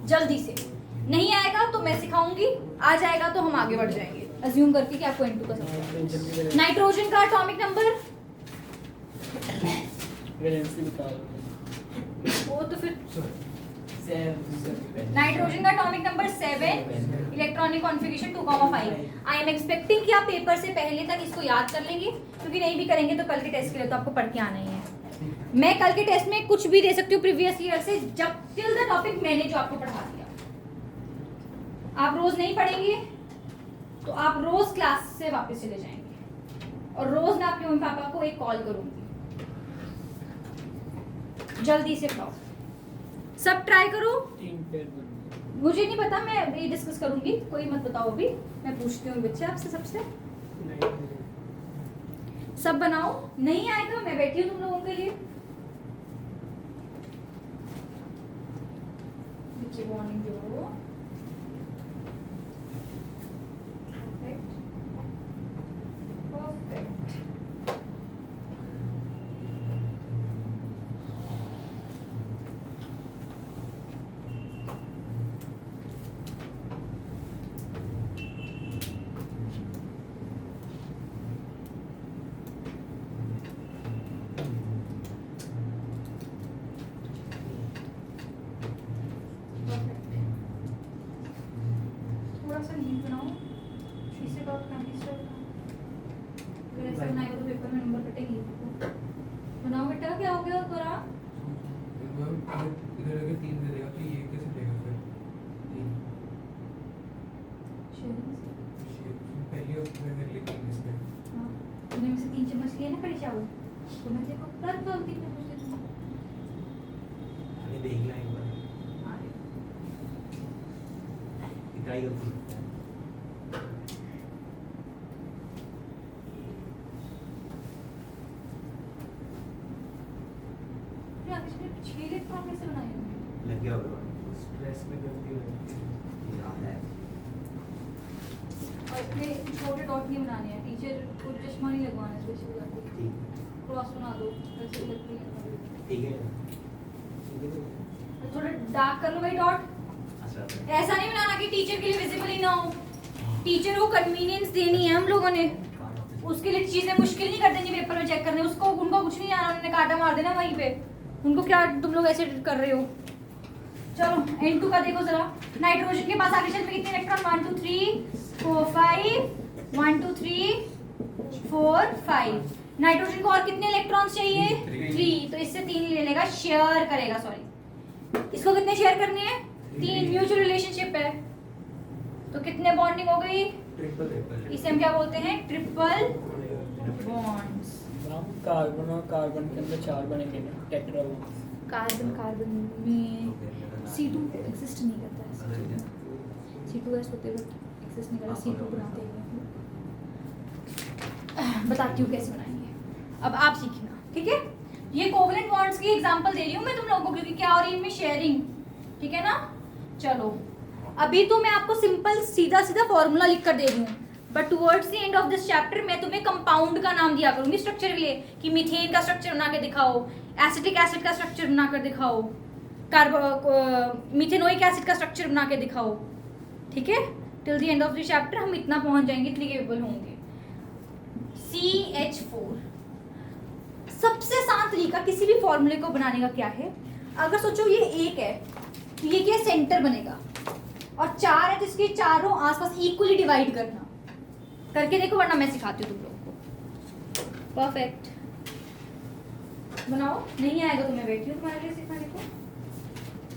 जल्दी से। नहीं आएगा तो मैं सिखाऊंगी, आ जाएगा तो हम आगे बढ़ जाएंगे, अज्यूम करके कि आपको N2 का स्ट्रक्चर। नाइट्रोजन का एटॉमिक नंबर वैलेंसी निकालो। वो तो फिर नाइट्रोजन का atomic number 7, electronic configuration 2,5। I am expecting कि आप पेपर से पहले तक इसको याद कर लेंगे, क्योंकि नहीं भी करेंगे तो कल के टेस्ट के लिए तो आपको पढ़ के आना ही है। मैं कल के टेस्ट में कुछ भी दे सकती हूँ प्रीवियस ईयर से, जब टिल द टॉपिक मैंने जो आपको पढ़ा दिया। आप रोज नहीं पढ़ेंगे तो आप रोज क्लास से वापस चले जाएंगे, और रोज मैं आपके मम्मी पापा को एक कॉल करूंगी। जल्दी से पढ़ो, सब ट्राई करो। 3 पेयर बन मुझे नहीं पता, मैं अभी डिस्कस करूंगी, कोई मत बताओ अभी, मैं पूछती हूँ बच्चे आपसे सबसे। गए। सब बनाओ, नहीं आएगा मैं बैठी हूँ तुम लोगों के लिए। बच्चे वार्निंग दो। परफेक्ट। थोड़ा सा नीट बनाओ, इसे डॉट ना तीसरा अगर ऐसा बनाएगा तो पेपर में नंबर कटेंगे। बनाओ बेटा, क्या हो गया तोरा? इधर अगर 3 दे देगा तो ये कैसे देगा फिर? 3 पहले उसमें कर लेते हैं इसमें। हाँ, तूने में से 3 चम्मच लिए ना कड़ी चावल, तो मैं देखो कर दो 3 चम्मच ले दूँ। अरे देख ला एक बार, ट्राई कर सकते हैं। कैसे बनाए होंगे? लग गया होगा स्ट्रेस में गलती हो गई याद है। और इतने छोटे डॉट नहीं बनाने हैं, टीचर को चश्मा नहीं लगवाना है स्पेशल करके। ठीक क्रॉस बना दो, ऐसे लगती है। ठीक है, थोड़ा डार्क कर लो भाई डॉट। अच्छा ऐसा नहीं बनाना कि टीचर के लिए विजिबल ही ना हो। टीचर को कन्वीनियंस देनी है हम लोगों ने, उसके लिए चीजें मुश्किल नहीं कर देनी पेपर में चेक करने। उसको उनको कुछ नहीं आना, उन्होंने कांटा मार देना वहीं पे। उनको क्या तुम लोग ऐसे कर रहे हो? चलो N2 का देखो जरा। नाइट्रोजन के पास आगे चल में कितने इलेक्ट्रॉन? 1 2 3 4 5 1 2 3 4 5। नाइट्रोजन को और कितने इलेक्ट्रॉन्स चाहिए? 3। तो इससे 3 ले लेगा, शेयर करेगा। सॉरी, इसको कितने शेयर करने हैं? 3। म्यूचुअल रिलेशनशिप है तो कितने बॉन्डिंग हो गई? ट्रिपल इसे हम क्या बोलते हैं? Triple bonds. कार्बन और कार्बन के अंदर 4 बनेंगे ना, टेट्रा बॉन्ड्स। कार्बन कार्बन में C2 एग्जिस्ट नहीं करता है। C2S होते हुए एग्जिस्ट नहीं करता, C2 बनाते हैं। बताती हूँ कैसे बनाएंगे, अब आप सीखना, ठीक है? ये कोवलेंट बॉन्ड्स की एग्जांपल दे रही हूँ मैं तुम लोगों को, क्योंकि क्या हो रही है इनमें? शेयरिंग, ठीक है ना? चलो, अभी तो मैं आपको सिंपल सीधा सीधा फॉर्मूला लिख कर दे रही हूँ, but towards the end of this chapter मैं तुम्हें कंपाउंड का नाम दिया करूंगी स्ट्रक्चर के लिए कि मीथेन का स्ट्रक्चर बना के दिखाओ, एसिटिक एसिड का स्ट्रक्चर बना कर दिखाओ, मिथेनोइक एसिड का स्ट्रक्चर बना के दिखाओ। ठीक है, till the end of the chapter हम इतना पहुंच जाएंगे, इतने केपेबल होंगे। CH4 सबसे आसान तरीका किसी भी फॉर्मूले को बनाने का क्या है, अगर सोचो ये एक है तो ये क्या सेंटर बनेगा और 4 है तो इसके चारों आसपास इक्वली डिवाइड करना, करके देखो वरना मैं सिखाती हूँ तुम लोगों को। परफेक्ट, बनाओ। नहीं आएगा तो मैं बैठी हूँ तुम्हारे लिए सिखाने को।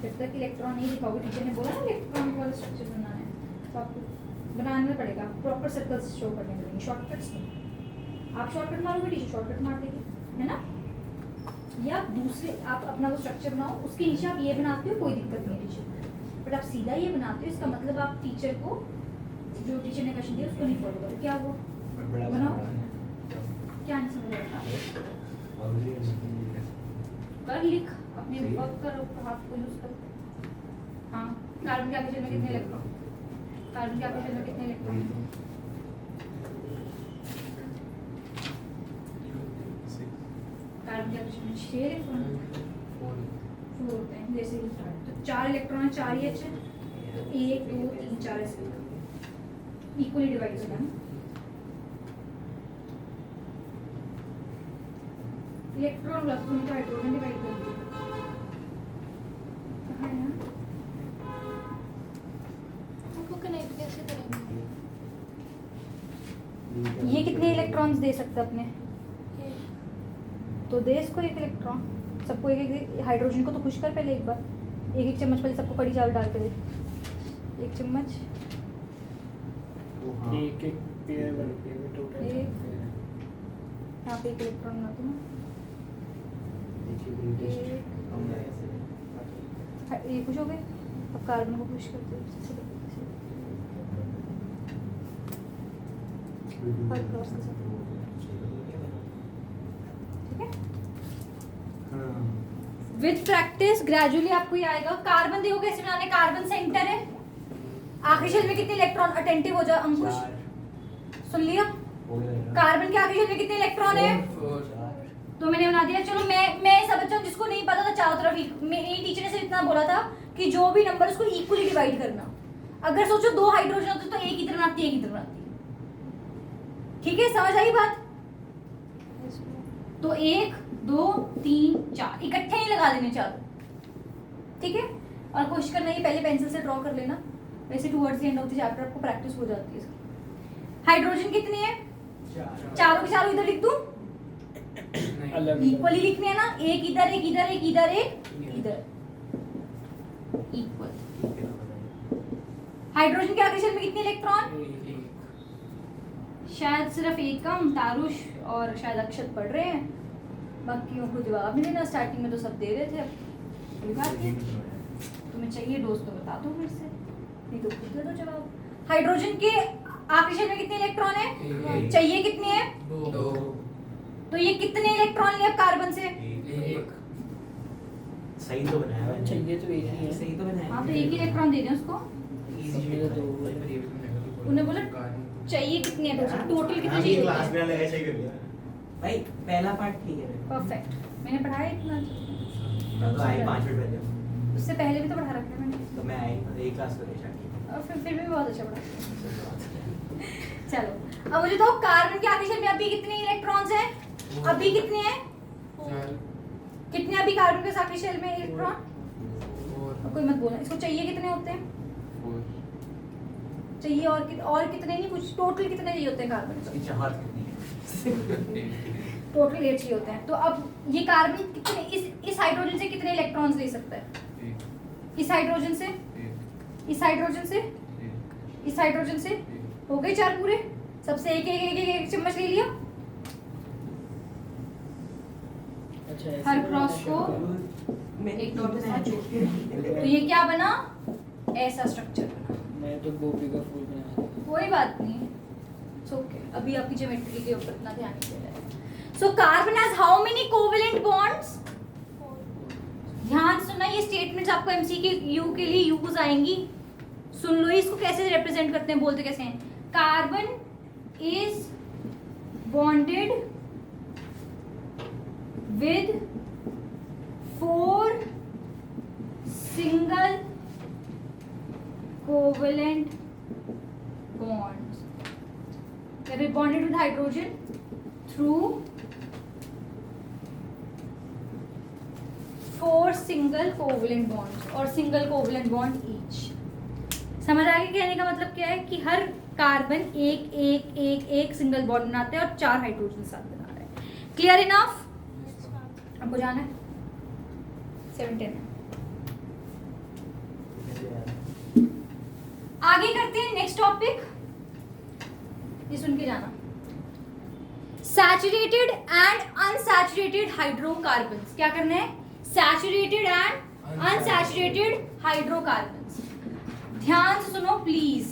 जब तक इलेक्ट्रॉन नहीं दिखाओगे, टीचर ने बोला ना इलेक्ट्रॉन वाला स्ट्रक्चर बनाना है तो आपको बनाना पड़ेगा, प्रॉपर सर्कल्स शो करने पड़ेंगे, शॉर्टकट्स नहीं। आप शॉर्टकट मारोगे टीचर शॉर्टकट मार देगी, है ना। या दूसरे आप अपना वो स्ट्रक्चर बनाओ, उसके नीचे आप ये बनाते हो, कोई दिक्कत नहीं है टीचर, बट आप सीधा ये बनाते हो, इसका मतलब आप टीचर को, जो टीचर ने क्वेश्चन दिया उसको नहीं फॉलो करो। क्या वो बनाओ, क्या नहीं समझ रहा कर लिख अपने वर्क करो, हाथ को यूज कर। हाँ, कार्बन के ऑक्सीजन में कितने इलेक्ट्रॉन, कार्बन के ऑक्सीजन में कितने इलेक्ट्रॉन, कार्बन के ऑक्सीजन में 6 इलेक्ट्रॉन 4 होते हैं जैसे ही, तो 4 इलेक्ट्रॉन 4 ही अच्छे, तो 1 2 3 4 ऐसे इक्वली डिवाइड होता है। इलेक्ट्रॉन प्लस उनका हाइड्रोजन डिवाइड कर दिया है ना। उनको कनेक्ट कैसे करेंगे? ये कितने इलेक्ट्रॉन्स दे सकते अपने, ये तो दे इसको 1 इलेक्ट्रॉन, सबको एक हाइड्रोजन को तो खुश कर पहले एक बार, 1 चम्मच पहले सबको कड़ी चावल डाल के दे, 1 चम्मच, एक पेयर बनती है टोटल। यहाँ पे 1 इलेक्ट्रॉन बना दूँ, ये खुश हो गए। अब कार्बन को खुश करते हैं, ठीक है। विद प्रैक्टिस ग्रेजुअली आपको ये आएगा। कार्बन देखो कैसे बनाने, कार्बन सेंटर है, आखिरी शेल में कितने इलेक्ट्रॉन, अटेंटिव हो जाओ अंकुश, सुन लिया। कार्बन के आखिरी शेल में कितने इलेक्ट्रॉन है, तो मैंने बना दिया। चलो मैं सब बच्चों जिसको नहीं पता था चारों तरफ, मेरी टीचर ने सिर्फ इतना बोला था कि जो भी नंबर उसको इक्वली डिवाइड करना। अगर सोचो 2 हाइड्रोजन होते तो एक इधर बनाती है, एक इधर बनाती है। ठीक है, समझ आई बात। तो 1 2 3 4 इकट्ठे ही लगा देने चारों, ठीक है। और कोशिश करना ये पहले पेंसिल से ड्रॉ कर लेना, वैसे towards the end of the chapter आपको प्रैक्टिस हो जाती है। हाइड्रोजन कितने हैं, चारों के चारों इधर लिख दूं, अलग इक्वली लिखने हैं ना, एक इधर एक इधर एक इधर एक इधर, इक्वल। हाइड्रोजन के आखिरी शेल में कितने इलेक्ट्रॉन, शायद सिर्फ एक कम, तारुष और शायद अक्षत पढ़ रहे हैं, बाकियों को जवाब नहीं देना। स्टार्टिंग में तो सब दे रहे थे, अब कोई बात नहीं, तुम्हें चाहिए डोज तो बता दो फिर से, नहीं तो खुद दे दो जवाब। हाइड्रोजन के आखिरी शेल में कितने इलेक्ट्रॉन है, चाहिए कितने हैं, 2, तो ये कितने इलेक्ट्रॉन लिए अब कार्बन से, 1। सही तो बनाया है, चाहिए तो एक ही है। सही तो बनाया हाँ तो एक ही इलेक्ट्रॉन दे दें उसको। उन्हें बोला चाहिए कितने हैं टोटल कितने हाँ, ये चाहिए, क्लास में लगा सही कर दिया भाई। पहला पार्ट ठीक है, परफेक्ट। मैंने पढ़ाया इतना, मैं तो आई 5 मिनट पहले, उससे पहले भी तो पढ़ा रखा है मैंने, तो मैं आई एक क्लास कर रही और फिर भी बहुत अच्छा पढ़ा। चलो अब मुझे तो कार्बन के आखिरी शेल में अभी कितने इलेक्ट्रॉन्स हैं, अभी कितने हैं, कितने अभी कार्बन के आखिरी शेल में इलेक्ट्रॉन, और कोई मत बोलना। इसको चाहिए कितने होते हैं, चाहिए और कितने नहीं, कुछ टोटल कितने चाहिए होते हैं कार्बन को, इसकी चाहत कितनी है, टोटल 8 चाहिए होते हैं। तो अब ये कार्बन कितने, इस हाइड्रोजन से कितने इलेक्ट्रॉन्स ले सकता है, इस हाइड्रोजन से, इस हाइड्रोजन से, इस हाइड्रोजन से, हो गए 4 पूरे, सबसे एक एक एक एक, एक चम्मच ले लिया। अच्छा, ऐसे हर बनाना क्रॉस को है। एक डॉट के साथ जोड़ के, तो ये क्या बना, ऐसा स्ट्रक्चर बना। मैं तो गोभी का फूल बना दिया। कोई बात नहीं, इट्स ओके, अभी आपकी ज्योमेट्री के ऊपर इतना ध्यान नहीं दे रहा है। So carbon has how many covalent bonds, ध्यान सुनना, ये स्टेटमेंट्स आपको एमसीक्यू के लिए यूज आएंगी, सुन लो इसको कैसे रिप्रेजेंट करते हैं, बोलते कैसे हैं। Carbon is bonded with 4 single covalent bonds. That is bonded with hydrogen through 4 single covalent bonds or single covalent bond each. समझ आ गया कहने का मतलब क्या है कि हर कार्बन एक एक एक एक सिंगल बॉन्ड बनाते हैं और 4 हाइड्रोजन साथ बना रहे हैं. Clear enough? आपको जाना है 7-10. आगे करते हैं नेक्स्ट टॉपिक. ये सुन के जाना. Saturated and unsaturated hydrocarbons. क्या करना है? Saturated and unsaturated hydrocarbons. ध्यान से सुनो प्लीज.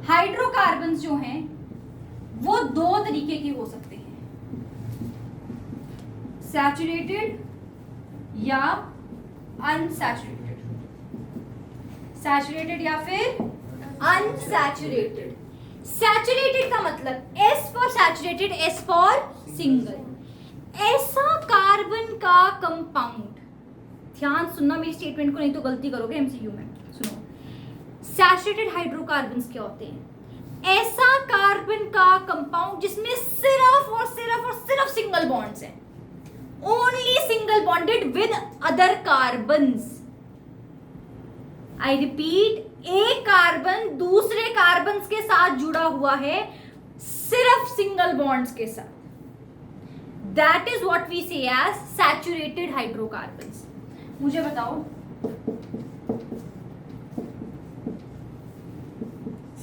हाइड्रोकार्बन्स जो हैं वो 2 तरीके के हो सकते हैं, सैचुरेटेड या अनसैचुरेटेड. सैचुरेटेड या फिर अनसैचुरेटेड. सैचुरेटेड का मतलब S for saturated, S for single. ऐसा कार्बन का कंपाउंड, ध्यान सुनना मेरी स्टेटमेंट को, नहीं तो गलती करोगे एमसीक्यू में. सुनो, सैचुरेटेड हाइड्रोकार्बन्स क्या होते हैं? ऐसा कार्बन का कंपाउंड जिसमें सिर्फ और सिर्फ और सिर्फ सिंगल बॉन्ड्स हैं, only single bonded with other carbons. I repeat, एक कार्बन दूसरे कार्बन्स के साथ जुड़ा हुआ है सिर्फ सिंगल बॉन्ड्स के साथ. दैट इज व्हाट वी से एज सैचुरेटेड हाइड्रोकार्बन्स. मुझे बताओ,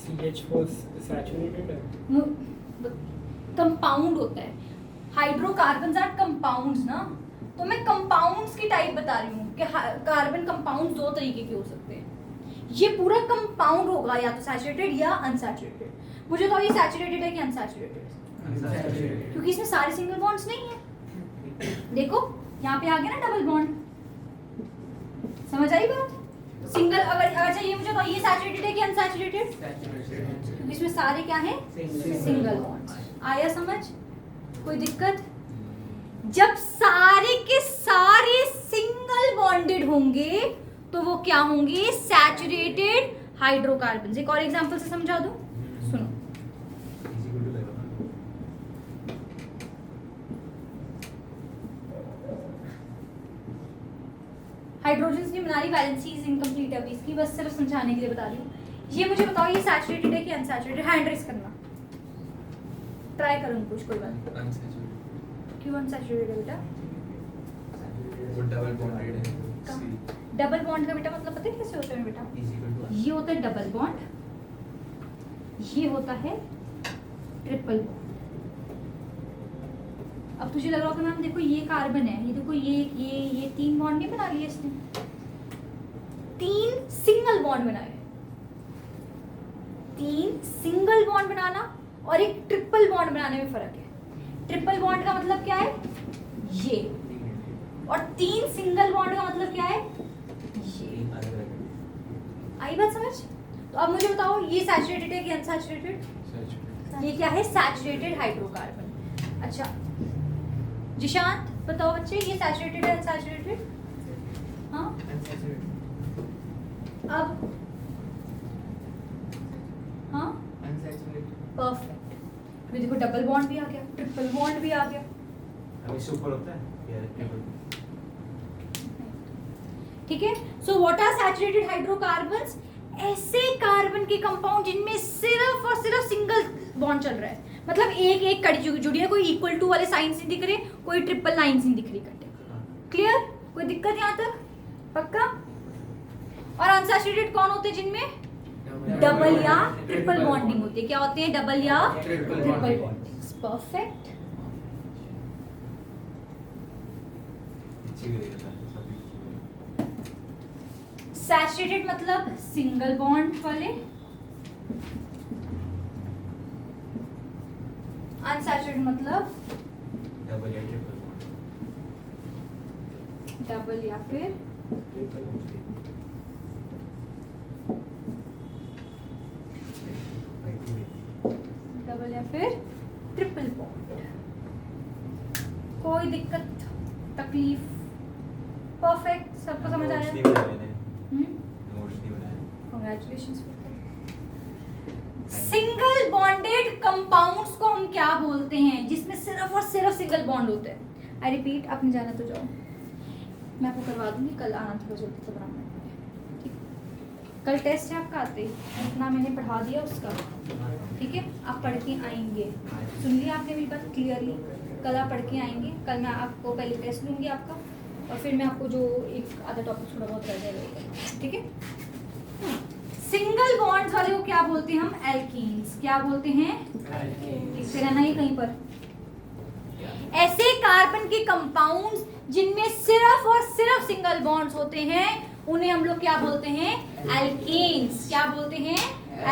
CH4 सैचुरेटेड है. कंपाउंड होता है. हाइड्रोकार्बन्स आर कंपाउंड्स ना, तो मैं कंपाउंड्स की टाइप बता रही हूँ कि कार्बन कंपाउंड्स 2 तरीके के हो सकते हैं. ये पूरा कंपाउंड होगा या तो सैचुरेटेड या अनसैचुरेटेड. मुझे तो ये सैचुरेटेड है कि अनसैचुरेटेड? क्योंकि इसमें सारे सिंगल बॉन्ड्स नहीं है. देखो यहाँ पे आ गया ना डबल बॉन्ड. समझ आई बात? सिंगल अगर चाहिए मुझे तो ये सैचुरेटेड है कि अनसैचुरेटेड? क्योंकि इसमें सारे क्या हैं? Single bonds. आया समझ? कोई दिक्कत? जब सारे के सारे सिंगल बॉन्डेड होंगे तो वो क्या होंगे? Saturated hydrocarbons. एक और एग्जांपल से समझा दूं, सुनो. हाइड्रोजन्स नहीं बना रही, वैलेंसी इज इनकम्प्लीट अभी इसकी, बस सिर्फ समझाने के लिए बता रही हूँ. ये मुझे बताओ, ये सैचुरेटेड है कि अनसैचुरेटेड? हैंड रेस करना, ट्राई करूँ कुछ. कोई बात. क्यों अनसैचुरेटेड है बेटा? वो डबल बॉन्डेड है. डबल बॉन्ड का बेटा मतलब पता है कैसे होता है बेटा? ये होता है डबल बॉन्ड, ये होता है ट्रिपल बॉन्ड. अब तुझे लग रहा होगा मैम देखो ये कार्बन है, ये देखो ये 3 बॉन्ड नहीं बना लिए इसने, 3 सिंगल बॉन्ड बनाए. 3 सिंगल बॉन्ड बनाना और एक ट्रिपल बॉन्ड बनाने में फर्क है. ट्रिपल बॉन्ड का मतलब क्या है? ये. और 3 सिंगल बॉन्ड का मतलब क्या है? ये. आई बात समझ? तो अब मुझे बताओ, ये सैचुरेटेड है कि अनसैचुरेटेड? ये क्या है? Saturated hydrocarbon. अच्छा जिशांत बताओ बच्चे, ये सैचुरेटेड है अनसैचुरेटेड? हाँ. अब हाँ परफेक्ट. अभी देखो डबल बॉन्ड भी आ गया, ट्रिपल बॉन्ड भी आ गया. अभी सुपर होता है या ट्रिपल? ठीक है. So what are saturated hydrocarbons? ऐसे कार्बन के कंपाउंड जिनमें सिर्फ और सिर्फ सिंगल बॉन्ड चल रहा है, मतलब एक एक कड़ी जुड़ी है, कोई इक्वल टू वाले साइंस नहीं दिख रहे, कोई ट्रिपल लाइंस नहीं दिख रही कटे. क्लियर? कोई दिक्कत यहाँ तक? पक्का? और अनसैचुरेटेड कौन होते हैं? जिनमें डबल या ट्रिपल बॉन्डिंग होती है. क्या होते हैं? डबल या ट्रिपल बॉन्डिंग. परफेक्ट. सैचुरेटेड मतलब सिंगल बॉन्ड वाले, अनसैचुरेटेड मतलब डबल या ट्रिपल डबल या फिर फिर ट्रिपल बॉन्ड। कोई दिक्कत तकलीफ? परफेक्ट, सबको समझ आ रहा है? Congratulations. सिंगल बॉन्डेड कंपाउंड्स को हम क्या बोलते हैं, जिसमें सिर्फ और सिर्फ सिंगल बॉन्ड होते हैं? आई रिपीट, आपने जाना तो जाओ, मैं आपको करवा दूंगी, कल आना थोड़ा जल्दी से बनाना। ठीक, कल टेस्ट है आपका आते ही, इतना मैंने पढ़ा दिया उसका, ठीक है? आप पढ़ के आएंगे, सुन लिया आपने मेरी बात क्लियरली? कल आप पढ़ के आएंगे, कल मैं आपको पहले टेस्ट लूँगी आपका, और फिर मैं आपको जो एक आधा टॉपिक थोड़ा बहुत रह जाएगा, ठीक है? सिंगल बॉन्ड्स वाले को क्या बोलते हैं हम? एल्कीन्स। क्या बोलते हैं? लिखते रहना ही कहीं पर। ऐसे कार्बन के कंपाउंड्स जिनमें सिर्फ और सिर्फ सिंगल बॉन्ड्स होते हैं उन्हें हम लोग क्या बोलते हैं? एल्कीन्स। क्या बोलते हैं?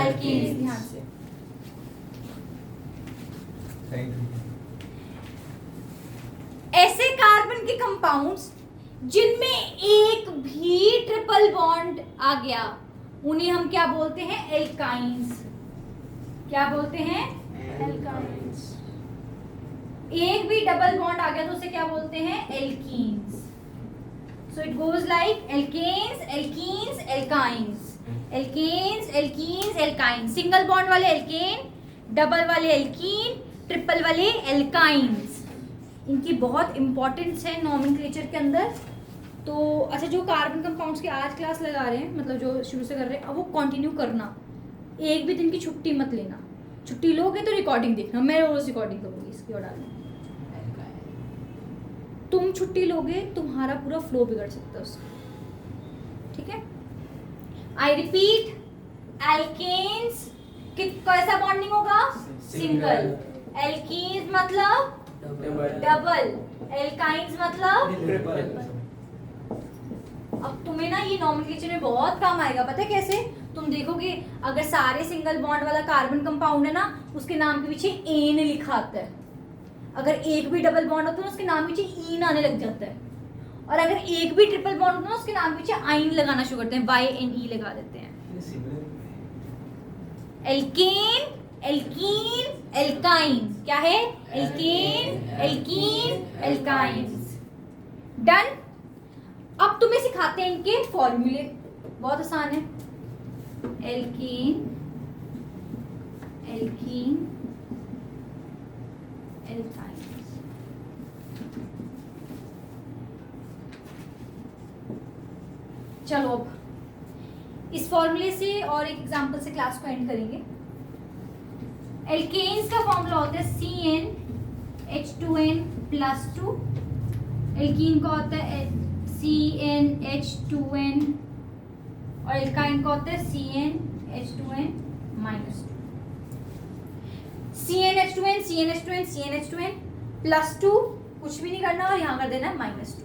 एल्कीन्स। ध्यान से। ऐसे कार्बन के कंपाउंड्स जिनमें एक भी ट्रिपल बॉन्ड आ गया उन्हें हम क्या बोलते हैं? एल्काइंस। क्या बोलते हैं? एल्काइंस। एक भी डबल बॉन्ड आ गया तो उसे क्या बोलते हैं? Alkenes. So it goes like alkanes, alkenes, alkynes, alkanes, alkenes, alkynes. Single bond वाले एल्केन, डबल वाले एल्कीन, ट्रिपल वाले एल्काइंस। इनकी बहुत इंपॉर्टेंस है नॉमेनक्लेचर के अंदर। तो अच्छा, जो कार्बन कंपाउंड्स की आज क्लास लगा रहे हैं, मतलब जो शुरू से कर रहे हैं, अब वो कंटिन्यू करना, एक भी दिन की छुट्टी मत लेना। छुट्टी लोगे तो रिकॉर्डिंग देखना, मैं रोज रिकॉर्डिंग करूँगी इसकी और डालना। तुम छुट्टी लोगे तुम्हारा पूरा फ्लो बिगड़ सकता है उसका, ठीक है? आई रिपीट, एल्केन्स कैसा बॉन्डिंग होगा? सिंगल। एल्कीन्स मतलब डबल, एल्काइंस मतलब ट्रिपल। अब तुम्हें ना ये नॉमेनक्लेचर में बहुत काम आएगा, पता है कैसे? तुम देखोगे अगर सारे सिंगल बॉन्ड वाला कार्बन कंपाउंड है ना, उसके नाम के पीछे एन लिखा आता है। अगर एक भी डबल बॉन्ड होता है उसके नाम के पीछे ईन आने लग जाता है। और अगर एक भी ट्रिपल बॉन्ड होता है उसके नाम के पीछे आइन लगाना शुरू करते हैं, YNE लगा देते हैं। Alkane, alkene, alkyne. क्या है? Alkane, alkene, alkynes. डन। अब तुम्हें सिखाते हैं इनके फॉर्मूले, बहुत आसान है। Alkene, alkene, alkynes. चलो अब इस फॉर्मूले से और एक एग्जांपल से क्लास को एंड करेंगे। एल्केन्स का फॉर्मूला होता है CnH2n+2। एल्कीन का होता है CnH2n और एल्काइन का होता है CnH2n-2। CnH2n, CnH2n, CnH2n+2, कुछ भी नहीं करना और यहाँ कर देना है -2।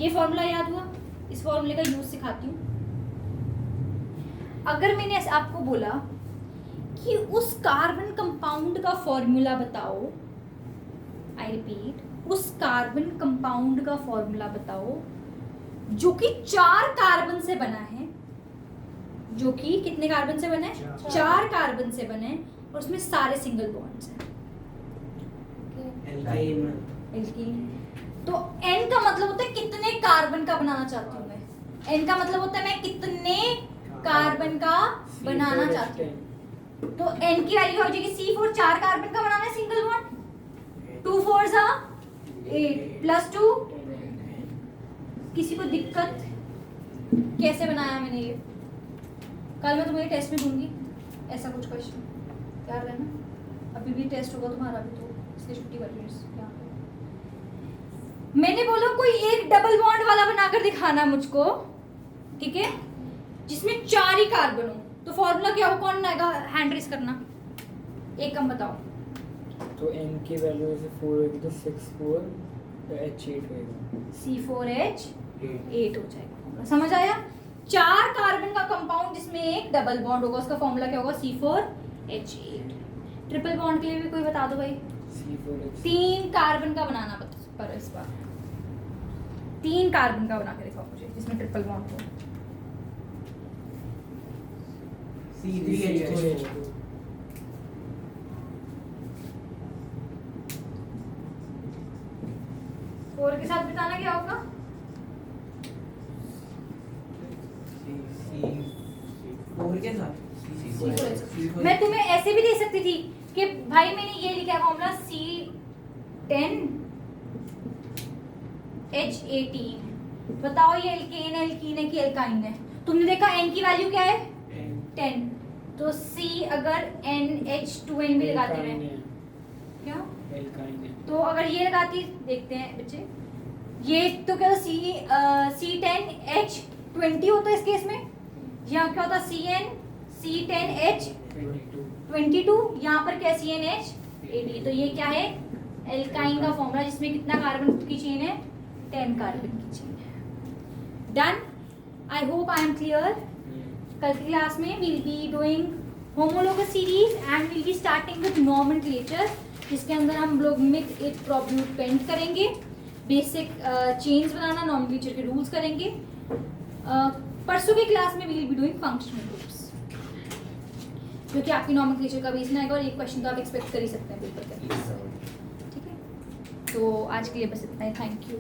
ये फॉर्मूला याद हुआ? इस फॉर्मूले का यूज सिखाती हूँ। अगर मैंने आपको बोला कि उस कार्बन कंपाउंड का फॉर्मूला बताओ, आई रिपीट, उस कार्बन कंपाउंड का फॉर्मूला बताओ जो कि 4 कार्बन से बना है, जो कि कितने कार्बन से बना है? 4 कार्बन से बने हैं और उसमें सारे सिंगल बॉन्ड्स हैं। एल्कीन। तो N का मतलब होता है कितने कार्बन का बनाना चाहती हूँ मैं। N का मतलब होता है मैं कितने कार्बन का बनाना चाहती हूँ। तो N की वैल्यू हो जाएगी C4, 4 कार्बन का बनाना है सिंगल बॉन्ड, 2 4 8 +2। किसी को दिक्कत? कैसे बनाया मैंने ये? कल मैं तुम्हें टेस्ट में दूंगी ऐसा कुछ क्वेश्चन, याद रहना। अभी भी टेस्ट होगा तुम्हारा भी, तो इसलिए छुट्टी कर ली। मैंने बोला कोई एक डबल बॉन्ड वाला बनाकर दिखाना मुझको, ठीक है, जिसमें 4 ही कार्बन हो। तो फॉर्मूला क्या हो? कौन आएगा? हैंड रेस करना। एक कम बताओ। तो n की वैल्यू जैसे 4 होगी तो 6 4 तो H8 होएगा। C4H8 हो जाएगा। समझ आया? 4 कार्बन का कंपाउंड जिसमें एक डबल बॉन्ड होगा, उसका फॉर्मूला क्या होगा? C4H8। ट्रिपल बॉन्ड के लिए भी कोई बता दो भाई। C4H 3 कार्बन का बनाना पर इस बार 3 कार्बन का बना के दिखाओ मुझे जिसमें ट्रिपल बॉन्ड हो। C3H2 4 के साथ बताना क्या होगा? फोर के साथ C4H। मैं तुम्हें ऐसे भी दे सकती थी कि भाई मैंने ये लिखा है फॉर्मूला C10H18, बताओ ये एल्केन है, एल्कीन है कि एल्काइन है? तुमने देखा n की वैल्यू क्या है 10, तो C अगर NH2N भी लगाते हैं क्या, एल्काइन है। तो अगर ये लगाती, देखते हैं बच्चे, ये तो क्या C10H20 होता है इस केस में, यहाँ क्या होता C10H22, यहाँ पर क्या CNH18, तो ये क्या है एल्काइन का फॉर्मूला जिसमें कितना कार्बन की चेन है 10 कार्बन की चेन है। Done, I hope I am clear. कल की क्लास में will be doing homologous series and will be starting with nomenclature, जिसके अंदर हम लोग मिथ इट प्रोब्यूट पेंट करेंगे, बेसिक चेन्स बनाना, नॉमेनक्लेचर के रूल्स करेंगे। परसों की क्लास में will be doing functional groups, क्योंकि आपकी नॉमेनक्लेचर का बेस आएगा और एक क्वेश्चन तो आप एक्सपेक्ट कर ही सकते हैं पेपर का। ठीक है, तो आज के लिए बस इतना ही, थैंक यू।